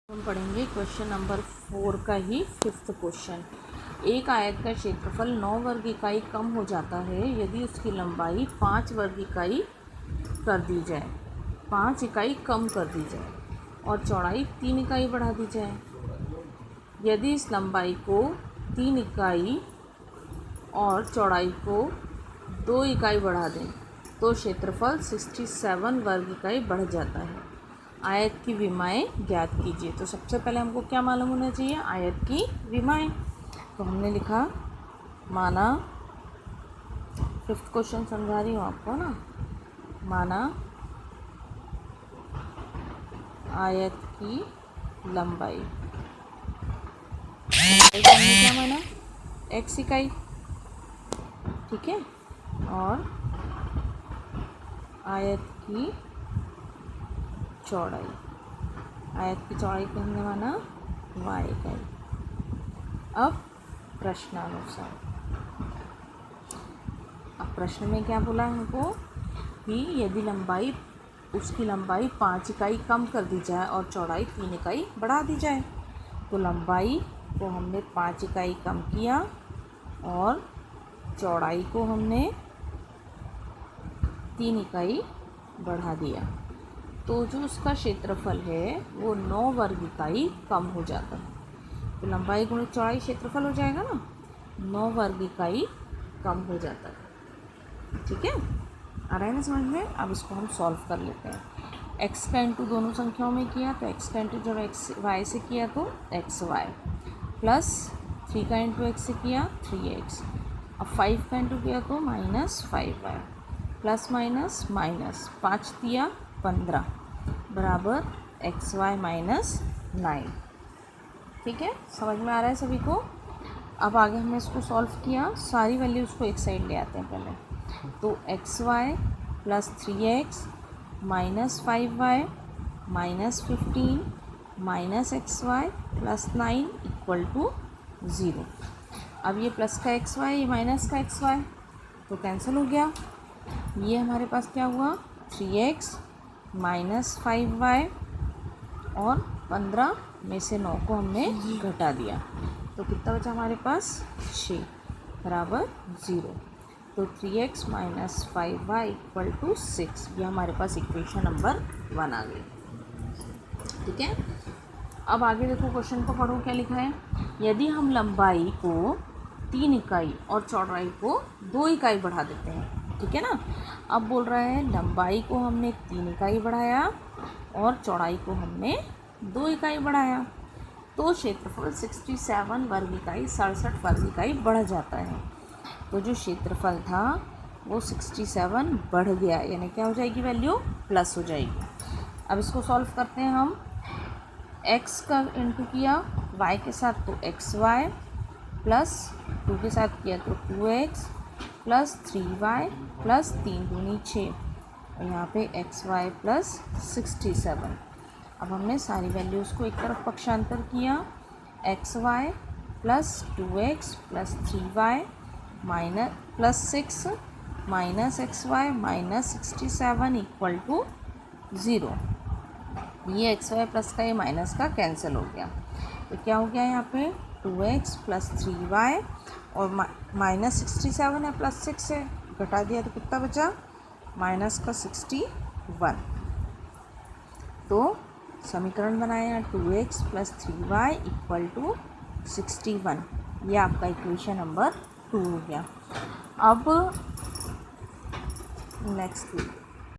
हम पढ़ेंगे question number 4 का ही 5th क्वेश्चन। एक आयत का क्षेत्रफल 9 वर्ग इकाई कम हो जाता है यदि उसकी लंबाई 5 वर्ग इकाई कर दी जाए, 5 इकाई कम कर दी जाए और चौड़ाई 3 इकाई बढ़ा दी जाए। यदि इस लंबाई को 3 इकाई और चौड़ाई को 2 इकाई बढ़ा दें तो क्षेत्रफल 67 वर्ग इकाई बढ़ जाता है। आयत की विमाएँ ज्ञात कीजिए। तो सबसे पहले हमको क्या मालूम होना चाहिए? आयत की विमाएँ। तो हमने लिखा, माना 5th क्वेश्चन समझा रही हूँ आपको ना, माना आयत की लंबाई का हमने क्या माना? x इकाई, ठीक है, और आयत की चौड़ाई, आयत की चौड़ाई को हमने माना y इकाई। अब प्रश्नानुसार, अब प्रश्न में क्या बोला हमको कि यदि उसकी लंबाई 5 इकाई कम कर दी जाए और चौड़ाई 3 इकाई बढ़ा दी जाए। तो लंबाई को हमने 5 इकाई कम किया और चौड़ाई को हमने 3 इकाई बढ़ा दिया, तो जो उसका क्षेत्रफल है वो 9 वर्ग इकाई कम हो जाता है। तो लंबाई गुणित चौड़ाई क्षेत्रफल हो जाएगा ना, 9 वर्ग इकाई कम हो जाता है। ठीक है, आ रहा है ना समझ में? अब इसको हम सॉल्व कर लेते हैं। x का इंटू दोनों संख्याओं में किया तो x का इंटू जब x y से किया तो एक्स वाई, प्लस 3 का इंटू x से किया 3x, अब 5 का इंटू किया तो -5y, प्लस माइनस माइनस 5 दिया 15 बराबर एक्स वाई माइनस 9। ठीक है, समझ में आ रहा है सभी को? अब आगे हमने इसको सॉल्व किया, सारी वैल्यूज़ को एक साइड ले आते हैं पहले। तो x y plus 3x minus 5y minus 15 minus x y plus 9 equal to 0। अब ये प्लस का एक्स वाई, ये माइनस का एक्स वाई तो कैंसिल हो गया। ये हमारे पास क्या हुआ? 3x माइनस 5y और 15 में से 9 को हमने घटा दिया तो कितना बचा हमारे पास? 6 बराबर 0। तो 3x minus 5y equal to 6, ये हमारे पास इक्वेशन नंबर 1 आ गई। ठीक है, अब आगे देखो, क्वेश्चन को पढ़ो क्या लिखा है। यदि हम लंबाई को 3 इकाई और चौड़ाई को 2 इकाई बढ़ा देते हैं, ठीक है ना। अब बोल रहा है लंबाई को हमने 3 इकाई बढ़ाया और चौड़ाई को हमने 2 इकाई बढ़ाया तो क्षेत्रफल 67 वर्ग इकाई 67 वर्ग इकाई बढ़ जाता है। तो जो क्षेत्रफल था वो 67 बढ़ गया, यानी क्या हो जाएगी? वैल्यू प्लस हो जाएगी। अब इसको सॉल्व करते हैं हम। x का इंटू किया y के साथ तो एक्स वाई, प्लस 2 के साथ किया तो 2x, प्लस 3y प्लस 3 दूनी 6 और यहाँ पे एक्स वाई प्लस 67। अब हमने सारी वैल्यूज़ को एक तरफ पक्षांतर किया, x y plus 2x plus 3y minus plus 6 minus x y minus 67 equal to 0। ये एक्स वाई प्लस का ये माइनस का कैंसिल हो गया तो क्या हो गया यहाँ पे? 2x प्लस 3y और माइनस 67 है प्लस 6 से घटा दिया तो कितना बचा? माइनस का 61। तो समीकरण बनाया 2x plus 3y equal to 61, ये आपका इक्वेशन नंबर 2 हो गया। अब नेक्स्ट